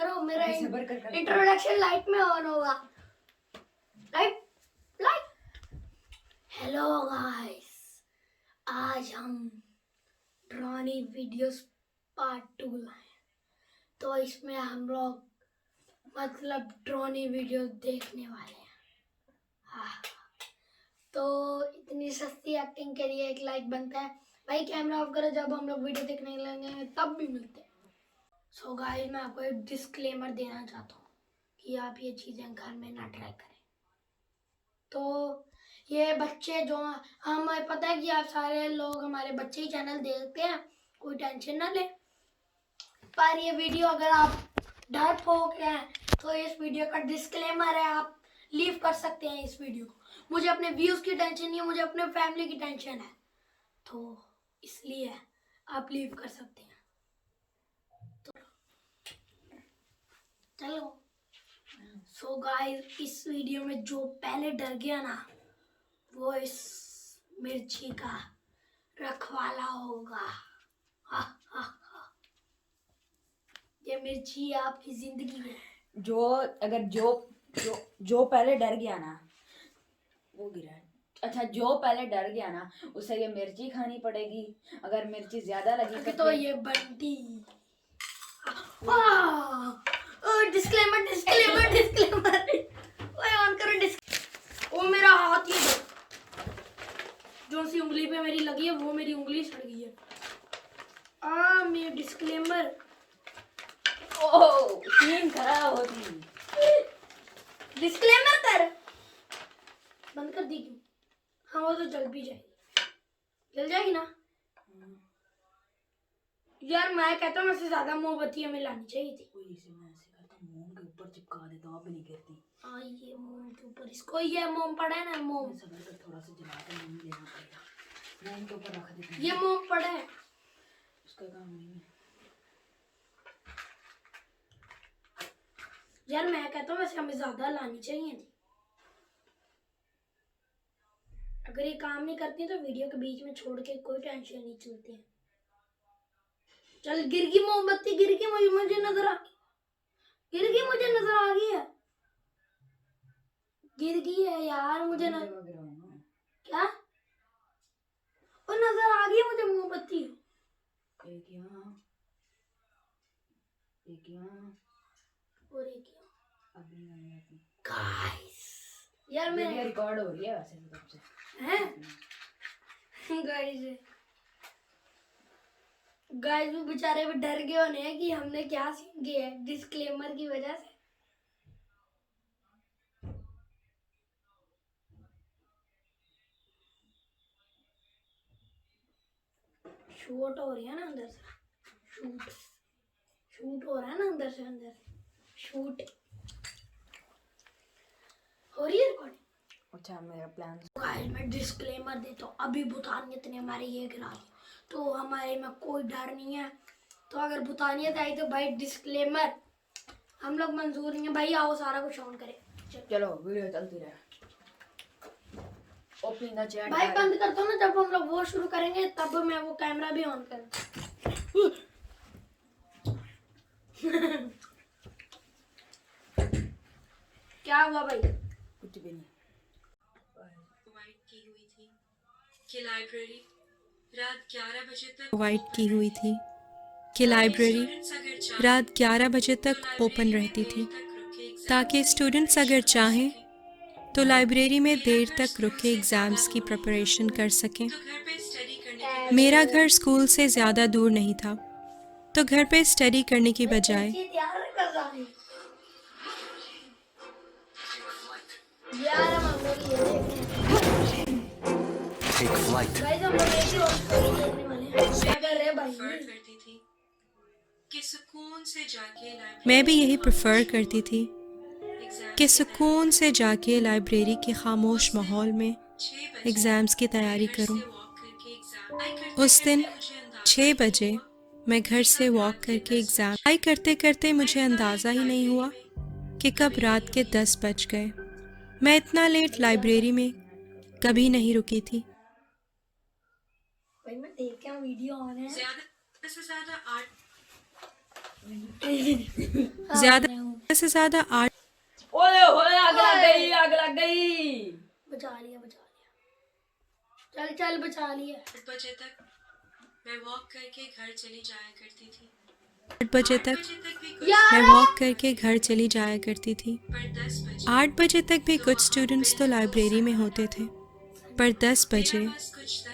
करो, मेरा सबर कर इंट्रोडक्शन लाइट में ऑन होगा। Light light. हेलो गाइस, आज हम ड्रॉनी वीडियोस पार्ट 2 लाए, तो इसमें हम लोग मतलब ड्रॉनी वीडियो देखने वाले हैं। हाँ, तो इतनी सस्ती एक्टिंग के लिए एक लाइक बनता है भाई। कैमरा ऑफ करो, जब हम लोग वीडियो देखने लगेंगे तब भी मिलते हैं। सो गाइस, मैं आपको एक डिस्क्लेमर देना चाहता हूँ कि आप ये चीज़ें घर में ना ट्राई करें। तो ये बच्चे जो हमें पता है कि आप सारे लोग हमारे बच्चे ही चैनल देखते हैं, कोई टेंशन ना ले। पर ये वीडियो अगर आप डरपोक हैं तो इस वीडियो का डिस्क्लेमर है, आप लीव कर सकते हैं इस वीडियो को। मुझे अपने व्यूज की टेंशन नहीं है, मुझे अपने फैमिली की टेंशन है, तो इसलिए आप लीव कर सकते हैं। तो चलो, सो गाइस, इस वीडियो में जो पहले डर गया ना, वो इस मिर्ची का रखवाला होगा। हा हा हा। ये मिर्ची आपकी जिंदगी में जो अगर जो जो जो पहले डर गया ना वो गिरा। अच्छा, जो पहले डर गया ना उसे ये मिर्ची खानी पड़ेगी। अगर मिर्ची ज्यादा लगी तो ये बंटी। Disclaimer disclaimer disclaimer. ओए ऑन करो ओ मेरा हाथ, ये जो सी उंगली पे मेरी लगी है वो मेरी उंगली सड़ गई है। मेरे डिस्क्लेमर। ओह, सीन खराब होती। डिस्क्लेमर कर, बंद कर दी क्यों? हाँ, वो तो जल भी जाएगी, जल जाएगी ना यार। मैं कहता हूँ मुझसे ज्यादा मोमबत्ती हमें लानी चाहिए थी। इसे मैं ऐसे करता हूँ, मोम के ऊपर चिपका देता हूँ, अब नहीं गिरती। हाँ, ये मोम के ऊपर इसको, ये मोम पड़ा है ना, मोम सबर कर, थोड़ा सा जला के मोम लेना पड़ेगा। मोम के ऊपर रख देते हैं। ये मोम पड़ा है, उसका काम नहीं है यार। मैं कहता हूँ वैसे हमें ज्यादा लानी चाहिए थी। अगर ये काम नहीं करती तो वीडियो के बीच में छोड़ के कोई टेंशन नहीं चलती है। चल, गिर गई मोमबत्ती, गिर गई, मुझे नजर आ गई, गिर गई, मुझे नजर आ गई है, गिर गई है यार, मुझे न... क्या? वो नजर आ गई है मुझे मोमबत्ती। एक यहाँ, एक यहाँ और एक अभी नहीं आती। गाइस, यार मैं वीडियो रिकॉर्ड हो रही है वैसे तब से हैं गाइस। गाइस वो बेचारे भी डर गए होने हैं कि हमने क्या सीन किया है डिस्क्लेमर की वजह से। शूट हो रही है ना अंदर से, शूट शूट हो रहा है ना अंदर से, अंदर शूट हो रही है रिकॉर्डिंग। अच्छा, मेरा प्लान गाइस मैं डिस्क्लेमर देता हूँ, अभी भूतानियत ने हमारे ये गिरा दिया तो हमारे में कोई डर नहीं है। तो अगर भूतानियत आई तो भाई डिस्क्लेमर हम लोग मंजूर नहीं है भाई। आओ सारा कुछ ऑन करें। चलो वीडियो चलती रहे। ओपनिंग द चैट भाई बंद करता हूँ ना, जब हम लोग वो शुरू करेंगे तब मैं वो कैमरा भी ऑन करूँ। क्या हुआ भाई? कुछ भी नहीं। प्रोवाइड की हुई थी कि लाइब्रेरी रात 11 बजे तक ओपन रहती थी ताकि स्टूडेंट्स अगर चाहें तो लाइब्रेरी में देर तक रुक के एग्ज़ाम्स की प्रिपरेशन कर सकें। मेरा घर स्कूल से ज़्यादा दूर नहीं था, तो घर पे स्टडी करने की बजाय मैं भी यही प्रेफर करती थी कि सुकून से जाके लाइब्रेरी के खामोश माहौल में एग्ज़ाम्स की तैयारी करूं। उस दिन 6 बजे मैं घर से वॉक करके एग्ज़ाम आई करते करते मुझे अंदाज़ा ही नहीं हुआ कि कब रात के 10 बज गए। मैं इतना लेट लाइब्रेरी में कभी नहीं रुकी थी। भाई मैं देख के वीडियो ऑन है। ज़्यादा से ज़्यादा 8 ज़्यादा से ज़्यादा 8 ओए ओए आग लग गई, आग लग गई। बचा लिया। चल चल बचा लिया। 8 बजे तक मैं वॉक करके घर चली जाया करती थी। 8 बजे तक मैं वॉक करके घर चली जाया करती थी। 8 बजे तक भी कुछ स्टूडेंट्स तो लाइब्रेरी में होते थे, पर 10 बजे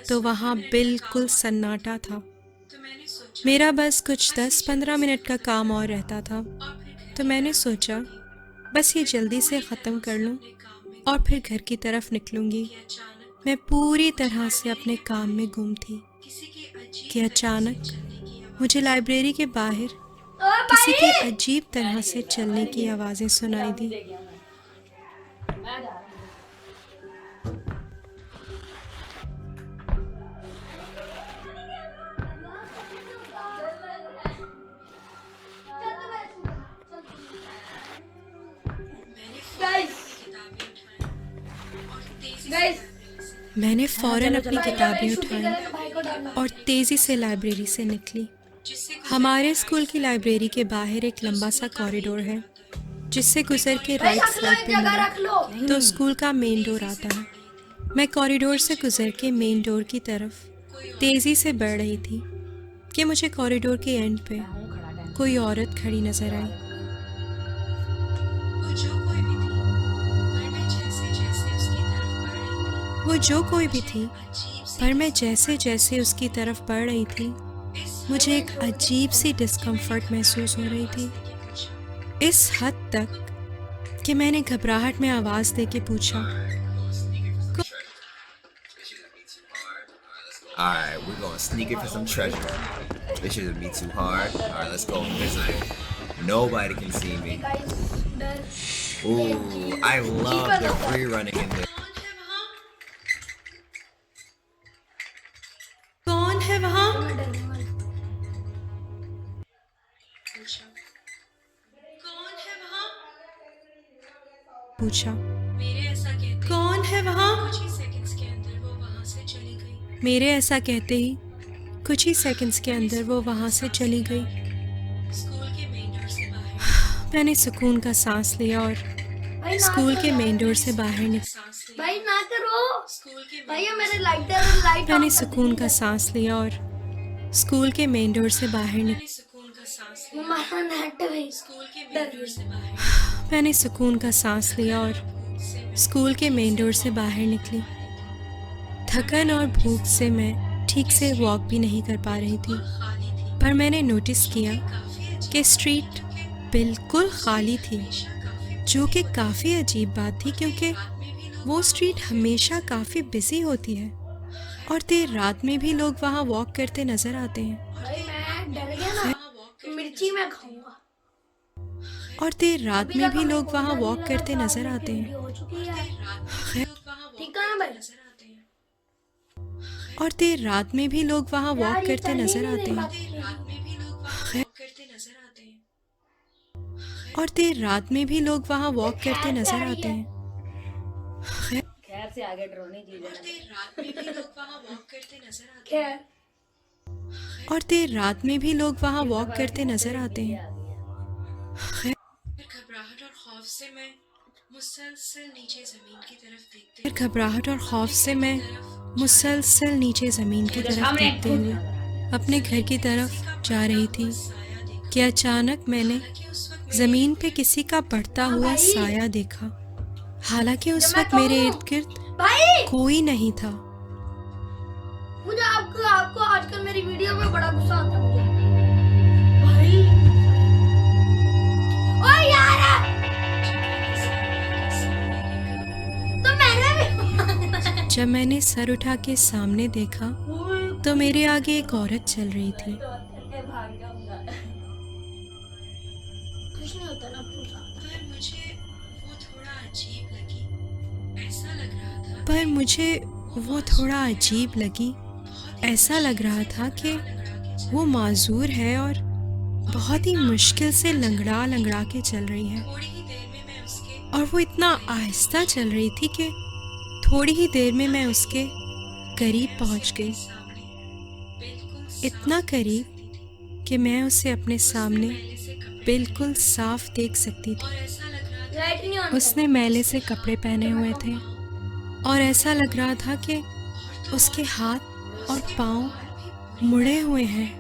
तो वहाँ बिल्कुल सन्नाटा था। मेरा बस कुछ 10-15 मिनट का काम और रहता था, तो मैंने सोचा बस ये जल्दी से ख़त्म कर लूँ और फिर घर की तरफ निकलूँगी। मैं पूरी तरह से अपने काम में गुम थी कि अचानक मुझे लाइब्रेरी के बाहर किसी के अजीब तरह से चलने की आवाज़ें सुनाई दी। मैं जा रहा हूँ। मैंने फ़ौरन अपनी किताबें उठाई और तेज़ी से लाइब्रेरी से निकली। हमारे स्कूल की लाइब्रेरी के बाहर एक लंबा सा कॉरिडोर है, जिससे गुजर के राइट साइड पे मुड़ा तो स्कूल का मेन डोर आता है। मैं कॉरिडोर से गुजर के मेन डोर की तरफ तेज़ी से बढ़ रही थी कि मुझे कॉरिडोर के एंड पे कोई औरत खड़ी नजर आई। वो जो कोई भी थी, पर मैं जैसे जैसे उसकी तरफ बढ़ रही थी, मुझे एक अजीब सी डिस्कम्फर्ट महसूस हो रही थी। इस हद तक कि मैंने घबराहट में आवाज़ दे के पूछा, Alright, we're going sneaking for some treasure. This shouldn't be too hard. Alright, let's go invisible. Nobody can see me. Ooh, I love the free running in this. कौन है वहाँ? पूछा, कौन है वहाँ? मेरे ऐसा कहते ही कुछ ही सेकंड्स के अंदर वो वहाँ से चली गई। मैंने सुकून का सांस लिया और स्कूल के मेन डोर से बाहर निकली। भाई ना करो भैया, मेरे लाइट मैंने सुकून का सांस लिया और स्कूल के मेन डोर से बाहर निकली। हमारा नेट भी मैंने सुकून का सांस लिया और स्कूल के मेन डोर से बाहर निकली। थकन और भूख से मैं ठीक से वॉक भी नहीं कर पा रही थी, पर मैंने नोटिस किया कि स्ट्रीट बिल्कुल खाली थी, जो कि काफ़ी अजीब बात थी क्योंकि वो स्ट्रीट हमेशा काफ़ी बिजी होती है और देर रात में भी लोग वहाँ वॉक करते नज़र आते हैं। भाई मैं डर गया ना, मिर्ची मैं खाऊंगा। और देर रात में भी लोग वहाँ वॉक करते नज़र आते हैं। हो चुकी है, ठीक है ना भाई? और देर रात में भी लोग वहाँ वॉक यार, ये करते चल ही नज़र नहीं आते रही हैं। और देर रात में भी लोग वहाँ वॉक करते नज़र आते हैं। खैर से आगे ड्रोनी जी खैर और देर रात में भी लोग वहाँ वॉक करते नज़र आते हैं। घबराहट और खौफ से मैं मुसलसल नीचे ज़मीन की तरफ देखते हुए अपने घर की तरफ जा रही थी कि अचानक मैंने ज़मीन पे किसी का बढ़ता हुआ साया देखा। हालांकि उस वक्त मेरे इर्द गिर्द भाई, कोई नहीं था। मुझे आपको आजकल मेरी वीडियो में बड़ा गुस्सा आता है मुझे। भाई ओ यार, तो मैंने भी जब मैंने सर उठा के सामने देखा तो मेरे आगे एक औरत चल रही थी। कुछ नहीं होता ना, पर मुझे वो थोड़ा अजीब लगी। ऐसा लग रहा था कि वो माजूर है और बहुत ही मुश्किल से लंगड़ा लंगड़ा के चल रही है, और वो इतना आहिस्ता चल रही थी कि थोड़ी ही देर में मैं उसके करीब पहुंच गई। इतना करीब कि मैं उसे अपने सामने बिल्कुल साफ देख सकती थी। लाइट नहीं ऑन उसने मैले से कपड़े पहने हुए थे और ऐसा लग रहा था कि उसके हाथ और पाँव मुड़े हुए हैं,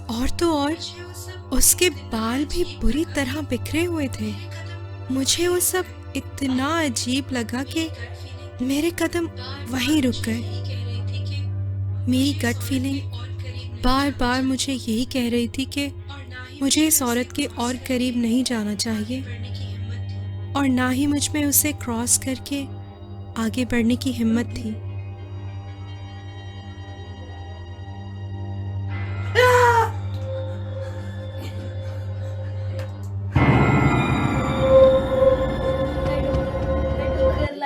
और तो और उसके बाल भी बुरी तरह बिखरे हुए थे। मुझे वो सब इतना अजीब लगा कि मेरे कदम वहीं रुक गए। मेरी गट फीलिंग बार बार मुझे यही कह रही थी कि मुझे इस औरत के और करीब नहीं जाना चाहिए, और ना ही मुझ में उसे क्रॉस करके आगे बढ़ने की हिम्मत थी।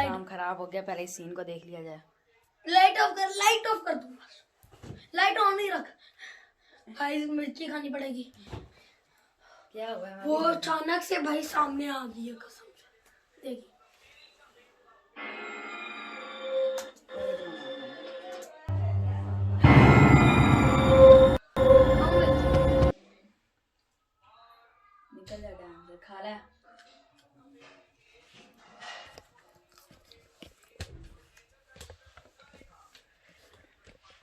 काम खराब हो गया, पहले इस सीन को देख लिया जाए। लाइट ऑफ कर दूँ, लाइट ऑन ही रख। भाई मिर्ची खानी पड़ेगी। क्या हुआ है? वो अचानक से भाई सामने आ गई है, कसम से। देखिए निकल जा डांस से, खा ले।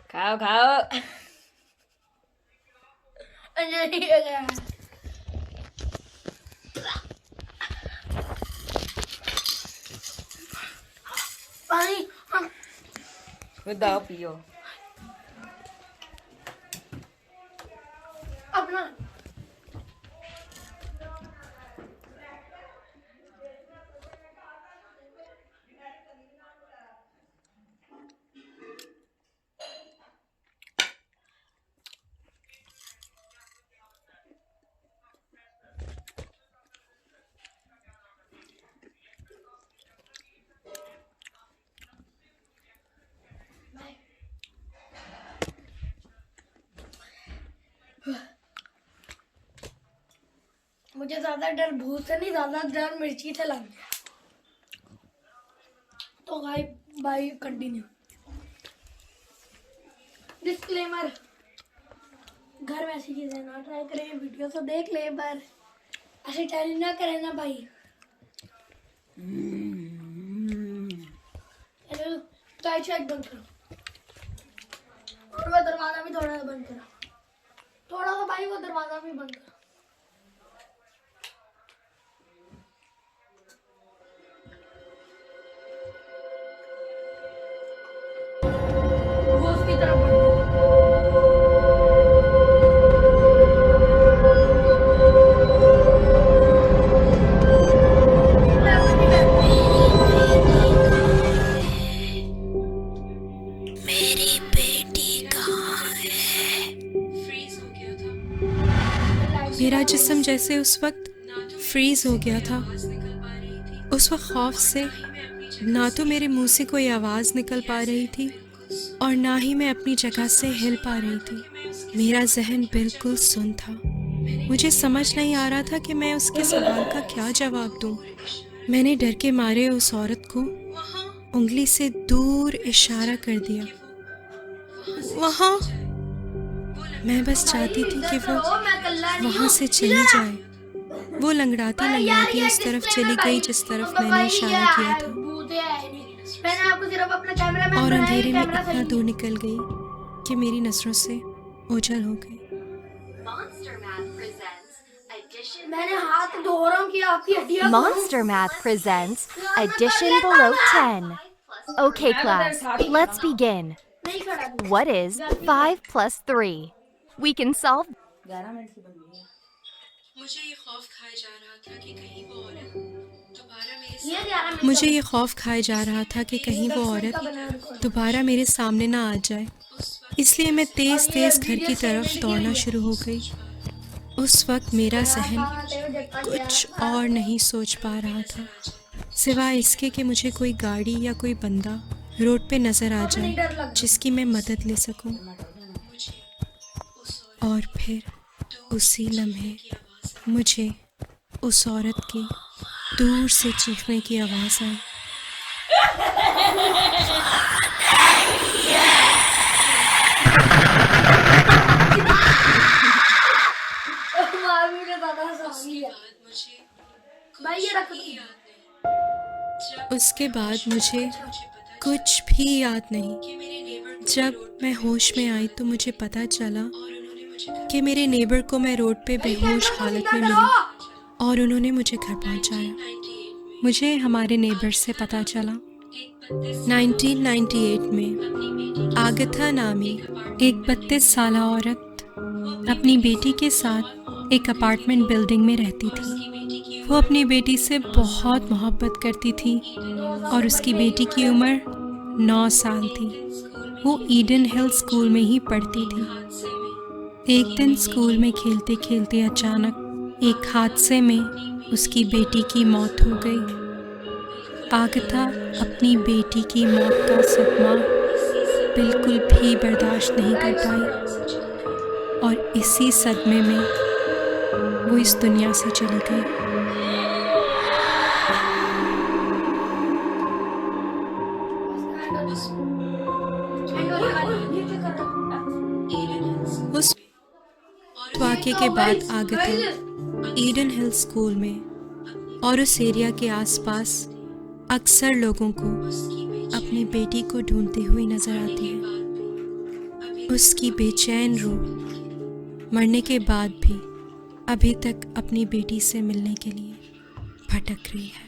खाओ खाओ। पानी दाओ पियो। अपना मुझे ज्यादा डर भूत से नहीं, ज्यादा डर मिर्ची से लग गया। तो भाई कंटिन्यू। डिस्क्लेमर, घर में ऐसी चीजें ना ट्राई करें, वीडियो तो देख ले पर ऐसे ट्राई ना करें ना भाई। चलो लाइट शाइट बंद करो, और वो दरवाजा भी थोड़ा सा बंद करो, थोड़ा सा भाई वो दरवाजा भी बंद करो। वो उसकी तरफ बढ़ गया। मेरी बेटी कहाँ है? मेरा जिस्म जैसे उस वक्त फ्रीज हो गया था। उस वक्त खौफ से ना तो मेरे मुंह से कोई आवाज़ निकल पा रही थी और ना ही मैं अपनी जगह से हिल पा रही थी। मेरा जहन बिल्कुल सुन था। मुझे समझ नहीं आ रहा था कि मैं उसके सवाल का क्या जवाब दूं। मैंने डर के मारे उस औरत को उंगली से दूर इशारा कर दिया, वहाँ। मैं बस चाहती थी कि वो वहाँ से चली जाए। वो लंगड़ाती लंगड़ाती उस तरफ चली गई जिस तरफ मैंने इशारा किया था, मैंने आपको सिर्फ अपना कैमरा और अंधेरे में इतना दूर निकल गई कि मेरी नजरों से ओझल हो गई। मैंने हाथ धो रहा हूँ कि आपकी हड्डियाँ Monster Math presents Addition Below 10. Okay, class, let's begin. नहीं खड़ा तू। What is 5 plus 3? We can solve 11 minute की बन गई है। मुझे ये खौफ खाया जा रहा था कि कहीं वो औरत दोबारा ये 11 मिनट मुझे ये खौफ खाया जा रहा था कि कहीं वो औरत दोबारा मेरे सामने ना आ जाए, इसलिए मैं तेज तेज घर की तरफ दौड़ना शुरू हो गई। उस वक्त मेरा जहन कुछ और नहीं सोच पा रहा था सिवाय इसके कि मुझे कोई गाड़ी या कोई बंदा रोड पे नजर आ जाए जिसकी मैं मदद ले सकूं। और फिर उसी लम्हे मुझे उस औरत की दूर से चीखने की आवाज़ आई। भाई ये रख दो। उसके बाद मुझे कुछ भी याद नहीं। जब मैं होश में आई तो मुझे पता चला कि मेरे नेबर को मैं रोड पे बेहोश हालत में मिली और उन्होंने मुझे घर पहुंचाया। मुझे हमारे नेबर से पता चला 1998 में आगथा नामी एक 32 साल औरत अपनी बेटी के साथ एक अपार्टमेंट बिल्डिंग में रहती थी। वो अपनी बेटी से बहुत मोहब्बत करती थी और उसकी बेटी की उम्र 9 साल थी। वो ईडन हिल स्कूल में ही पढ़ती थी। एक दिन स्कूल में खेलते खेलते अचानक एक हादसे में उसकी बेटी की मौत हो गई। आगथा अपनी बेटी की मौत का सदमा बिल्कुल भी बर्दाश्त नहीं कर पाई और इसी सदमे में वो इस दुनिया से चली गई। उस वाक़े के बाद आगथा ईडन हिल स्कूल में और उस एरिया के आसपास अक्सर लोगों को अपनी बेटी को ढूंढती हुई नजर आती है। उसकी बेचैन रूह मरने के बाद भी अभी तक अपनी बेटी से मिलने के लिए भटक रही है।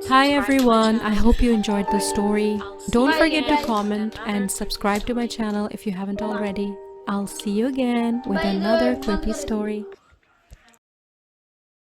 Hi everyone, I hope you enjoyed the story. Don't forget to comment and subscribe to my channel if you haven't already. I'll see you again with another creepy story.